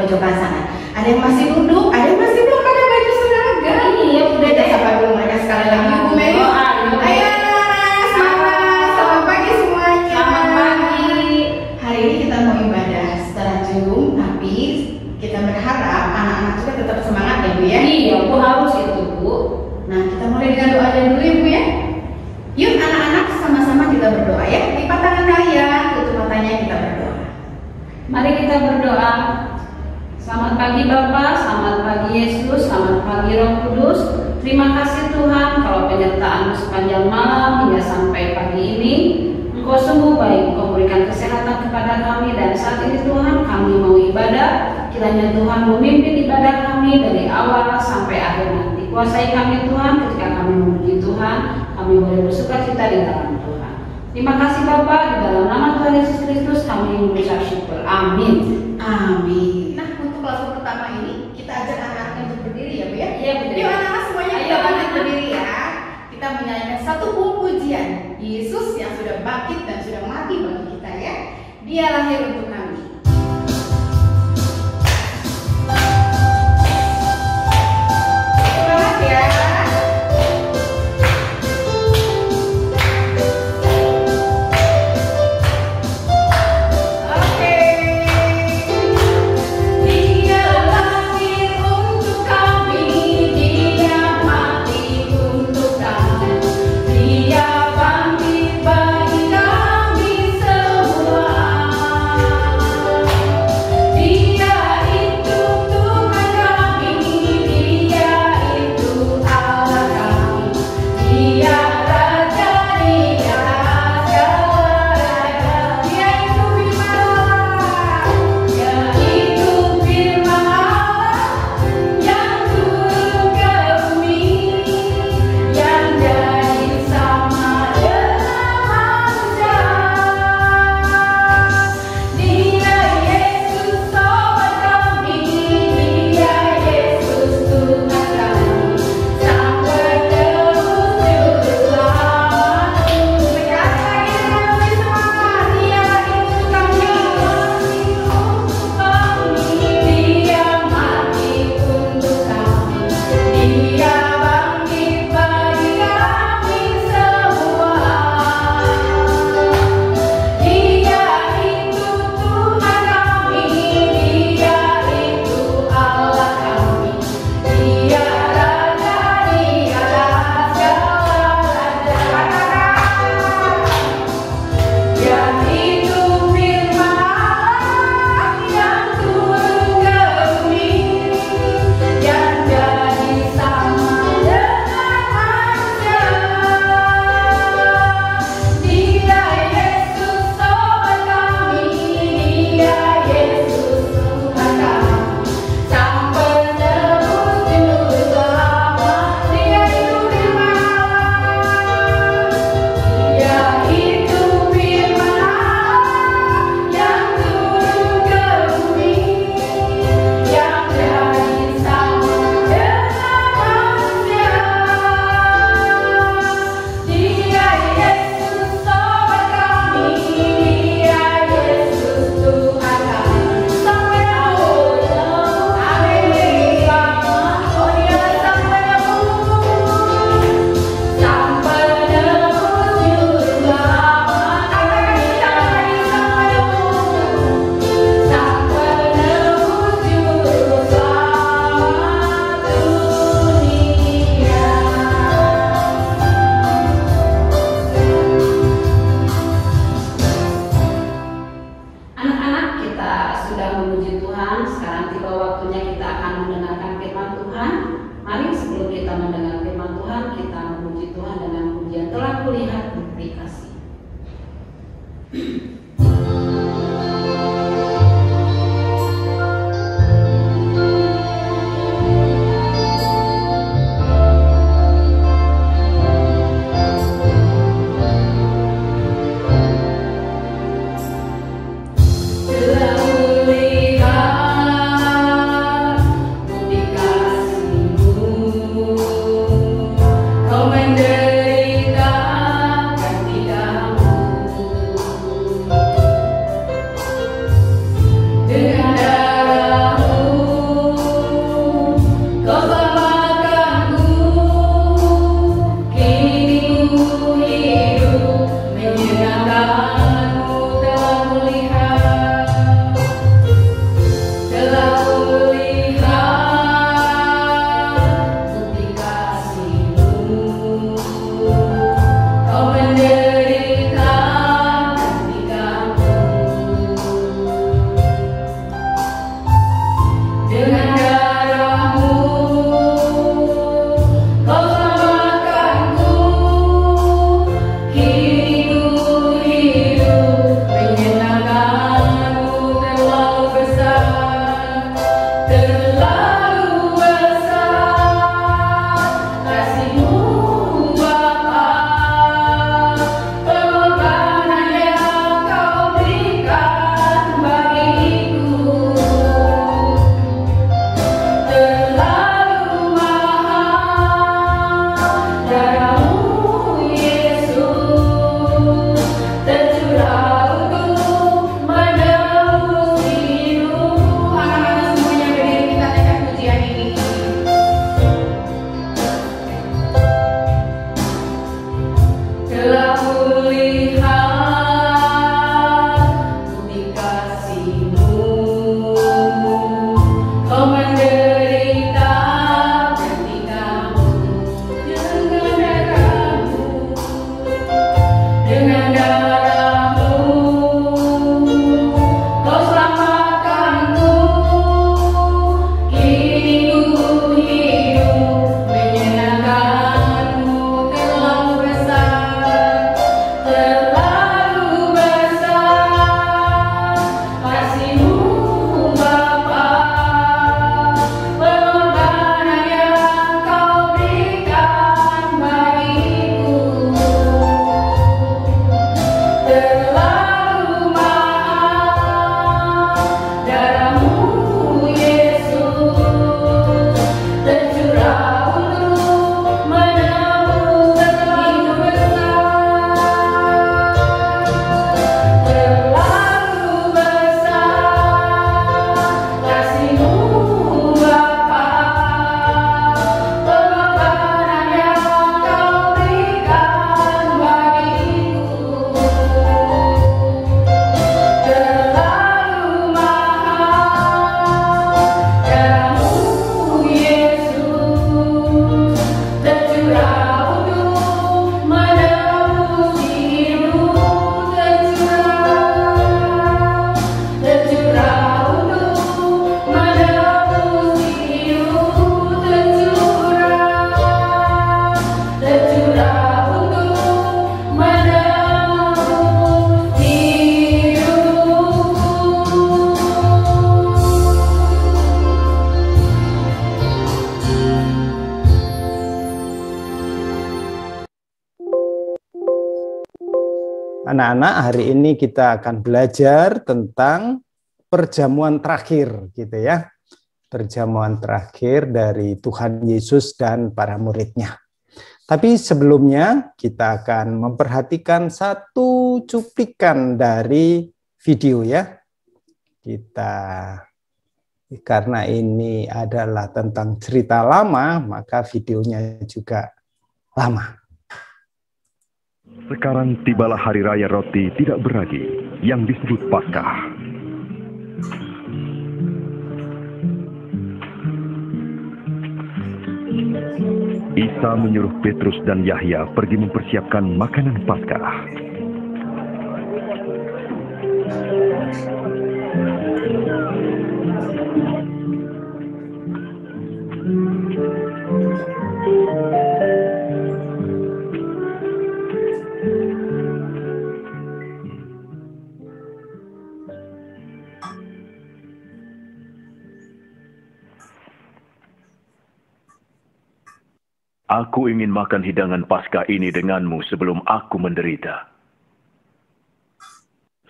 pojokan sana. Ada yang masih duduk, ada yang masih belum pakai baju seragam. Iya, udah Kita deh. sapa dulu mereka sekali lagi. Bu Mary. Ayo, selamat pagi semuanya. Selamat pagi. Hari ini kita mau ibadah secara Zoom, tapi kita berharap anak-anak juga tetap semangat ya Bu ya. Iya, Bu harus itu Bu. Nah, kita mulai dengan doa dulu ya Bu ya. Yuk anak-anak sama-sama kita berdoa ya. Lipat tangan kalian, tutup matanya, kita berdoa. Mari kita berdoa. Selamat pagi Bapak, selamat pagi Yesus, selamat pagi Roh Kudus. Terima kasih Tuhan kalau penyertaan sepanjang malam hingga sampai pagi ini. Engkau sungguh baik, Engkau berikan kesehatan kepada kami, dan saat ini Tuhan kami mau ibadah. Kiranya Tuhan memimpin ibadah kami dari awal sampai akhir nanti. Kuasai kami Tuhan, ketika kami memuji Tuhan, kami boleh bersuka cita di dalam Tuhan. Terima kasih Bapak, di dalam nama Tuhan Yesus Kristus kami mengucap syukur. Amin. Amin. Nah, untuk kelas pertama ini kita ajak anak-anak untuk berdiri ya Bu ya. Iya, betul. Yuk anak-anak semuanya Ayo, kita bangkit anak-anak. berdiri ya. Kita menyanyikan satu buah pujian Yesus yang sudah bangkit dan sudah mati bagi kita ya. Dia lahir untuk kami. Semangat ya. Oke. Dia lahir untuk kami, Dia mati untuk kami, Dia bangkit bagi kami semua. Dia itu Tuhan kami, Dia itu Allah kami, Dia Raja di atas segala raja. Dia itu firman. Dia itu firman Allah yang turun ke bumi, yang jadi sama dengan manusia. Dia Yesus sobat kami, Dia Yesus Tuhan kami, Sang Penebus juru selamat. Sekali lagi dengan lebih semangat. Dia itu kami, Dia mati untuk kami, Dia bangkit bagi kami semua. Dia itu Tuhan kami, Dia itu Allah kami, Dia Raja di atas segala raja. Dia itu firman Allah yang turun ke bumi, yang jadi sama dengan manusia. Dia Yesus sobat kami, Dia Yesus Tuhan kami, Sang Penebus juru selamat. Dia itu firman Allah. Dia itu firman Allah yang turun ke bumi, yang jadi sama dengan manusia. Dia Yesus sobat kami, Dia Yesus Tuhan kami, Sang Penebus. Amin. Oh Dia Sang Penebus, Sang Penebus juru selamat. Sang Penebus juru selamat dunia. Anak-anak, kita sudah memuji Tuhan. Sekarang tiba waktunya kita akan mendengarkan firman Tuhan. Mari sebelum kita mendengar firman Tuhan, kita memuji Tuhan dengan pujian Telah Kulihat Bukti Kasih. Telah kulihat bukti kasih-Mu, Kau menderita dan tidak Anak-anak, hari ini kita akan belajar tentang perjamuan terakhir gitu ya. Perjamuan terakhir dari Tuhan Yesus dan para muridnya. Tapi sebelumnya kita akan memperhatikan satu cuplikan dari video ya. Karena ini adalah tentang cerita lama, maka videonya juga lama. Sekarang tibalah hari raya roti tidak beragi yang disebut Paskah. Isa menyuruh Petrus dan Yahya pergi mempersiapkan makanan Paskah. Aku ingin makan hidangan Paskah ini denganmu sebelum aku menderita.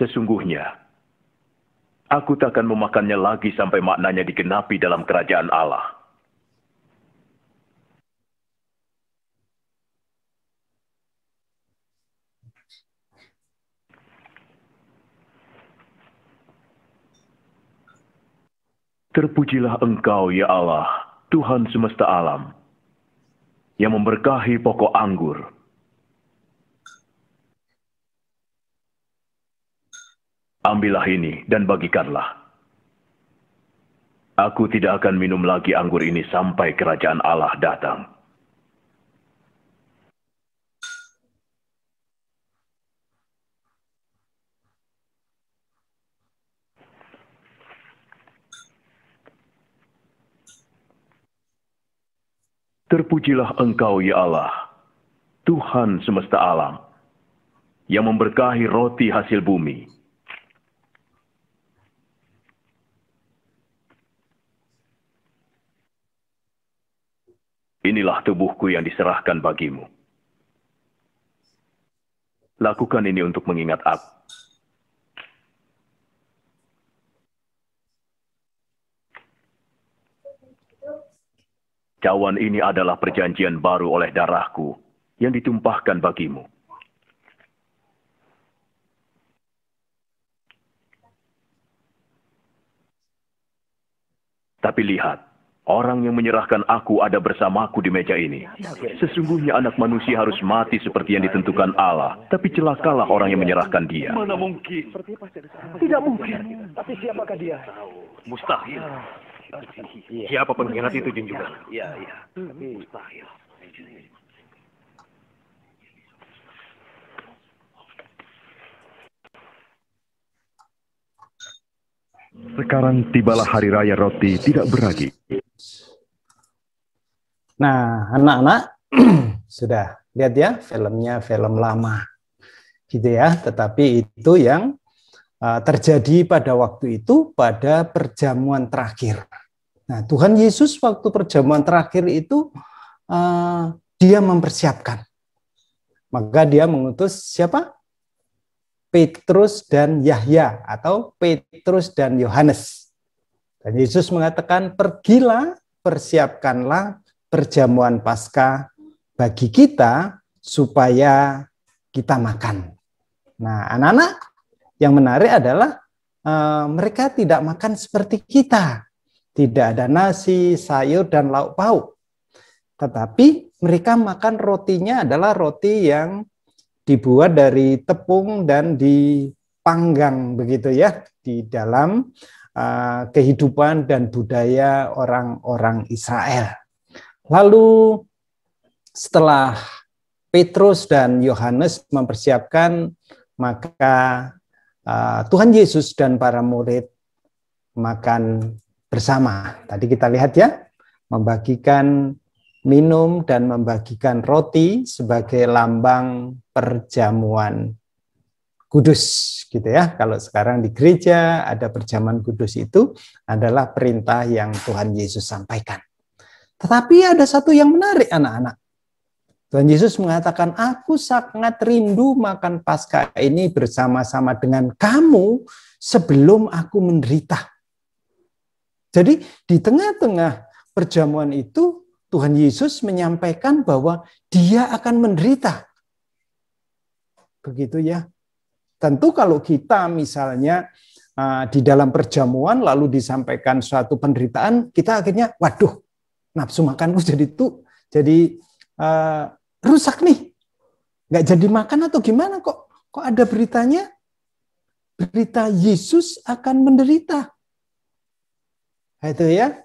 Sesungguhnya, aku takkan memakannya lagi sampai maknanya digenapi dalam kerajaan Allah. Terpujilah Engkau, ya Allah, Tuhan semesta alam, yang memberkahi pokok anggur. Ambillah ini dan bagikanlah. Aku tidak akan minum lagi anggur ini sampai kerajaan Allah datang. Terpujilah Engkau, ya Allah, Tuhan semesta alam, yang memberkahi roti hasil bumi. Inilah tubuhku yang diserahkan bagimu. Lakukan ini untuk mengingat aku. Cawan ini adalah perjanjian baru oleh darahku yang ditumpahkan bagimu. Tapi lihat, orang yang menyerahkan aku ada bersamaku di meja ini. Sesungguhnya anak manusia harus mati seperti yang ditentukan Allah, tapi celakalah orang yang menyerahkan dia. Mana mungkin? Tidak mungkin. Tapi siapakah dia? Mustahil. Siapa pengkhianat itu junjungan? Iya. Mustahil. Sekarang tibalah hari raya roti tidak beragi. Nah, anak-anak sudah lihat ya filmnya, film lama gitu ya, tetapi itu yang terjadi pada waktu itu pada perjamuan terakhir. Nah, Tuhan Yesus waktu perjamuan terakhir itu dia mempersiapkan. Maka dia mengutus siapa? Petrus dan Yahya atau Petrus dan Yohanes. Dan Yesus mengatakan, "Pergilah, persiapkanlah perjamuan Paskah bagi kita supaya kita makan." Nah, anak-anak, yang menarik adalah mereka tidak makan seperti kita. Tidak ada nasi, sayur, dan lauk pauk. Tetapi mereka makan rotinya adalah roti yang dibuat dari tepung dan dipanggang begitu ya di dalam kehidupan dan budaya orang-orang Israel. Lalu setelah Petrus dan Yohanes mempersiapkan, maka Tuhan Yesus dan para murid makan bersama. Tadi kita lihat ya, membagikan minum dan membagikan roti sebagai lambang perjamuan kudus gitu ya. Kalau sekarang di gereja ada perjamuan kudus, itu adalah perintah yang Tuhan Yesus sampaikan. Tetapi ada satu yang menarik anak-anak. Tuhan Yesus mengatakan, aku sangat rindu makan Paskah ini bersama-sama dengan kamu sebelum aku menderita. Jadi di tengah-tengah perjamuan itu, Tuhan Yesus menyampaikan bahwa dia akan menderita. Begitu ya. Tentu kalau kita misalnya di dalam perjamuan lalu disampaikan suatu penderitaan, kita akhirnya, waduh, nafsu makanku jadi rusak nih, nggak jadi makan atau gimana kok ada beritanya, berita Yesus akan menderita, itu ya.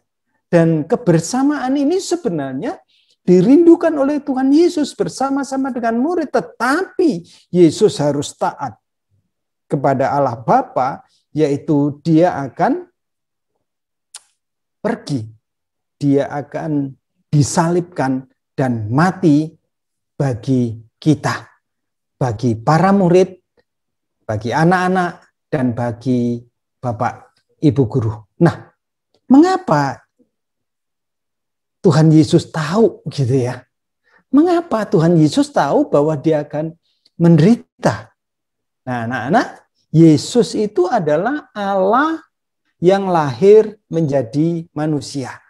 Dan kebersamaan ini sebenarnya dirindukan oleh Tuhan Yesus bersama-sama dengan murid, tetapi Yesus harus taat kepada Allah Bapa, yaitu dia akan pergi, dia akan disalibkan dan mati bagi kita, bagi para murid, bagi anak-anak, dan bagi Bapak Ibu guru. Nah, mengapa Tuhan Yesus tahu gitu ya? Mengapa Tuhan Yesus tahu bahwa dia akan menderita? Nah, anak-anak, Yesus itu adalah Allah yang lahir menjadi manusia.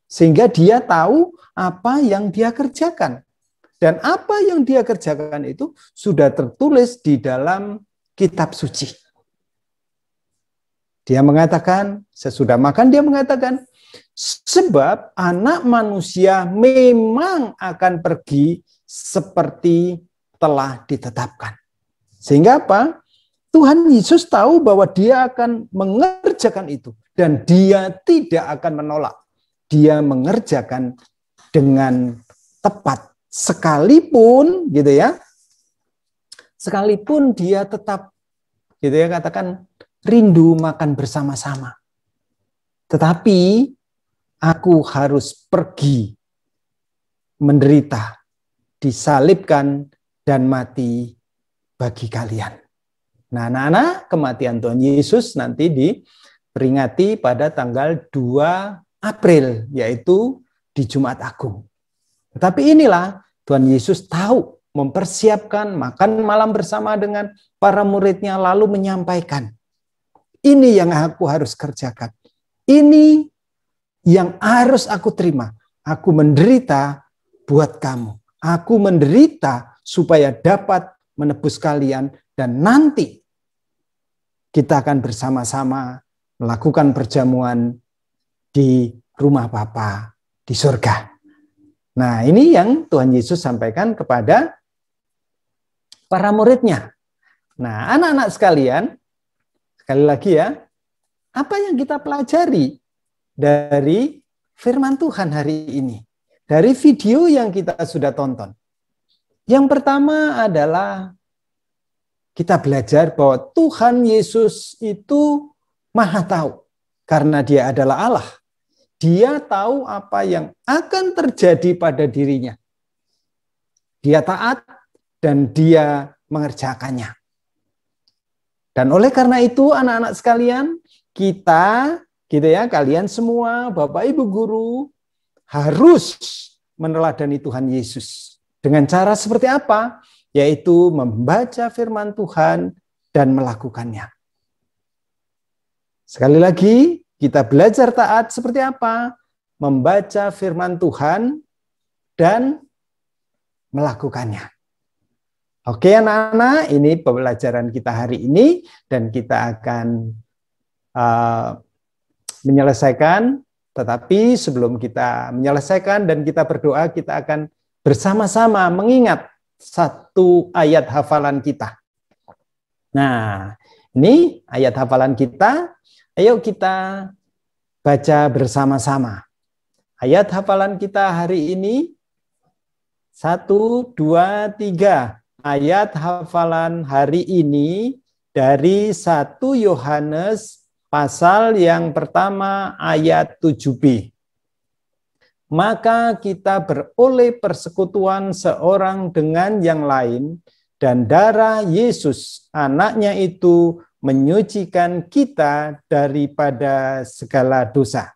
Sehingga dia tahu apa yang dia kerjakan. Dan apa yang dia kerjakan itu sudah tertulis di dalam kitab suci. Dia mengatakan, sesudah makan dia mengatakan, sebab anak manusia memang akan pergi seperti telah ditetapkan. Sehingga apa? Tuhan Yesus tahu bahwa dia akan mengerjakan itu. Dan dia tidak akan menolak. Dia mengerjakan dengan tepat. Sekalipun gitu ya, sekalipun dia tetap gitu ya, katakan rindu makan bersama-sama, tetapi aku harus pergi menderita, disalibkan dan mati bagi kalian. Nah, anak-anak, kematian Tuhan Yesus nanti diperingati pada tanggal 2 April, yaitu di Jumat Agung. Tetapi inilah Tuhan Yesus tahu mempersiapkan makan malam bersama dengan para muridnya, lalu menyampaikan, ini yang aku harus kerjakan. Ini yang harus aku terima. Aku menderita buat kamu. Aku menderita supaya dapat menebus kalian. Dan nanti kita akan bersama-sama melakukan perjamuan di rumah Bapa di surga. Nah, ini yang Tuhan Yesus sampaikan kepada para muridnya. Nah, anak-anak sekalian, sekali lagi ya, apa yang kita pelajari dari firman Tuhan hari ini? Dari video yang kita sudah tonton. Yang pertama adalah kita belajar bahwa Tuhan Yesus itu Maha tahu. Karena dia adalah Allah. Dia tahu apa yang akan terjadi pada dirinya. Dia taat dan dia mengerjakannya. Dan oleh karena itu anak-anak sekalian, kita gitu ya, kalian semua Bapak Ibu guru harus meneladani Tuhan Yesus. Dengan cara seperti apa? Yaitu membaca firman Tuhan dan melakukannya. Sekali lagi, kita belajar taat seperti apa? Membaca firman Tuhan dan melakukannya. Oke anak-anak, ini pembelajaran kita hari ini dan kita akan menyelesaikan. Tetapi sebelum kita menyelesaikan dan kita berdoa, kita akan bersama-sama mengingat satu ayat hafalan kita. Nah, ini ayat hafalan kita. Ayo kita baca bersama-sama. Ayat hafalan kita hari ini 1, 2, 3. Ayat hafalan hari ini dari 1 Yohanes pasal yang pertama ayat 7b. Maka kita beroleh persekutuan seorang dengan yang lain, dan darah Yesus anaknya itu menyucikan kita daripada segala dosa.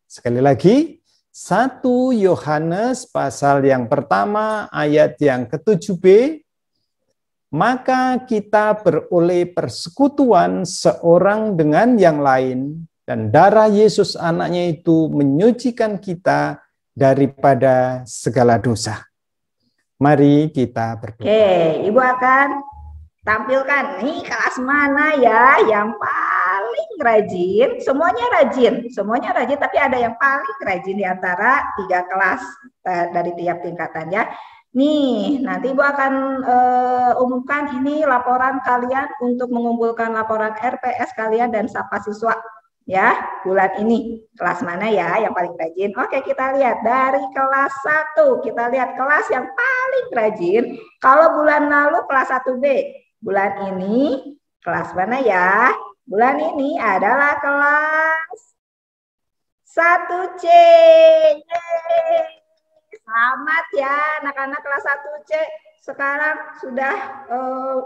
Sekali lagi, 1 Yohanes pasal yang pertama ayat yang ke-7b, maka kita beroleh persekutuan seorang dengan yang lain, dan darah Yesus anaknya itu menyucikan kita daripada segala dosa. Mari kita berdoa. Oke, Ibu akan tampilkan nih kelas mana ya yang paling rajin. Semuanya rajin, tapi ada yang paling rajin di antara 3 kelas dari tiap tingkatannya. Nih, nanti Ibu akan umumkan ini laporan kalian untuk mengumpulkan laporan RPS kalian dan sapa siswa. Ya, bulan ini kelas mana ya yang paling rajin? Oke, kita lihat dari kelas 1. Kita lihat kelas yang paling rajin. Kalau bulan lalu kelas 1B, bulan ini kelas mana ya? Bulan ini adalah kelas 1C. Yeay. Selamat ya anak-anak kelas 1C. Sekarang sudah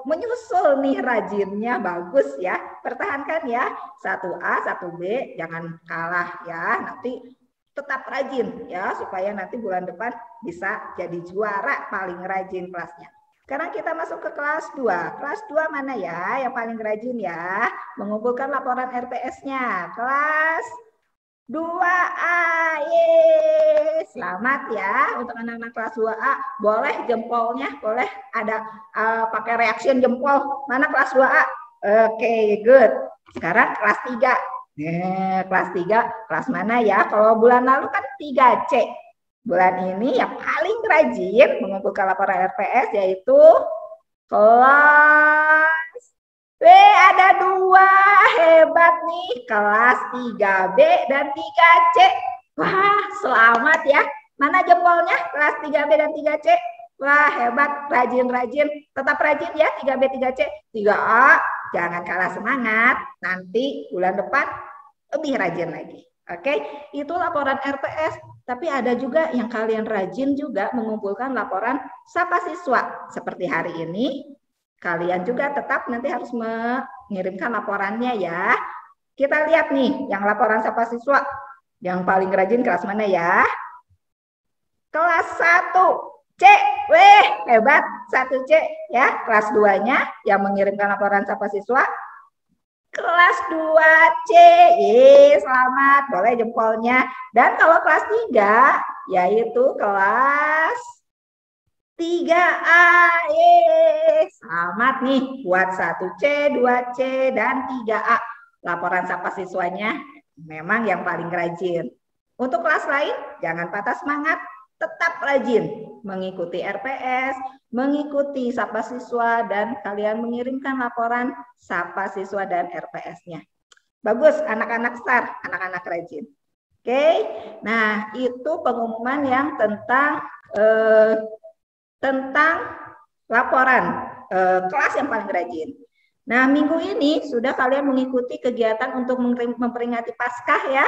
menyusul nih rajinnya, bagus ya. Pertahankan ya, 1A, 1B, jangan kalah ya. Nanti tetap rajin ya, supaya nanti bulan depan bisa jadi juara paling rajin kelasnya. Sekarang kita masuk ke kelas 2. Kelas 2 mana ya yang paling rajin ya? Mengumpulkan laporan RPS-nya. Kelas 2A, yeay. Selamat ya untuk anak-anak kelas 2A. Boleh jempolnya, boleh ada pakai reaction jempol. Mana kelas 2A? Oke, good. Sekarang kelas 3. Kelas 3, kelas mana ya? Kalau bulan lalu kan 3C. Bulan ini yang paling rajin mengumpulkan laporan RPS yaitu kelas B, ada 2, hebat nih, kelas 3B dan 3C. Wah, selamat ya. Mana jempolnya kelas 3B dan 3C? Wah, hebat, rajin-rajin. Tetap rajin ya 3B, 3C. 3A, jangan kalah semangat. Nanti bulan depan lebih rajin lagi. Oke, itu laporan RPS. Tapi ada juga yang kalian rajin juga mengumpulkan laporan sapa siswa. Seperti hari ini, kalian juga tetap nanti harus mengirimkan laporannya ya. Kita lihat nih yang laporan sapa siswa. Yang paling rajin kelas mana ya? Kelas 1C. Weh, hebat 1C ya. Kelas 2-nya yang mengirimkan laporan sapa siswa. Kelas 2C. Selamat. Boleh jempolnya. Dan kalau kelas 3 yaitu kelas 3A. Selamat nih buat 1C, 2C, dan 3A. Laporan sapa siswanya memang yang paling rajin. Untuk kelas lain, jangan patah semangat. Tetap rajin mengikuti RPS, mengikuti sapa siswa, dan kalian mengirimkan laporan sapa siswa dan RPS-nya. Bagus, anak-anak STAR, anak-anak rajin. Oke, nah itu pengumuman yang tentang laporan kelas yang paling rajin. Nah, minggu ini sudah kalian mengikuti kegiatan untuk memperingati Paskah ya.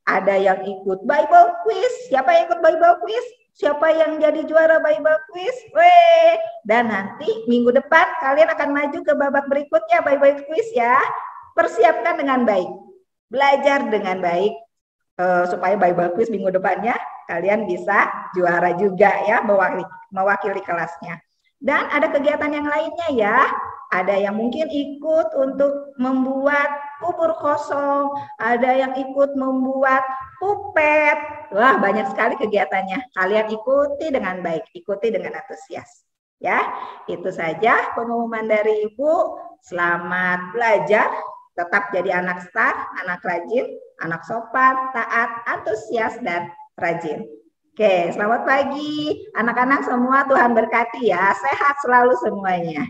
Ada yang ikut Bible quiz. Siapa yang ikut Bible quiz? Siapa yang jadi juara Bible quiz? Weh. Dan nanti minggu depan kalian akan maju ke babak berikutnya Bible quiz ya. Persiapkan dengan baik. Belajar dengan baik supaya Bible quiz minggu depannya kalian bisa juara juga ya, mewakili kelasnya. Dan ada kegiatan yang lainnya ya. Ada yang mungkin ikut untuk membuat bubur kosong, ada yang ikut membuat pupet. Wah, banyak sekali kegiatannya. Kalian ikuti dengan baik, ikuti dengan antusias. Ya, itu saja pengumuman dari Ibu. Selamat belajar, tetap jadi anak STAR, anak rajin, anak sopan, taat, antusias, dan rajin. Oke, selamat pagi anak-anak semua, Tuhan berkati ya, sehat selalu semuanya.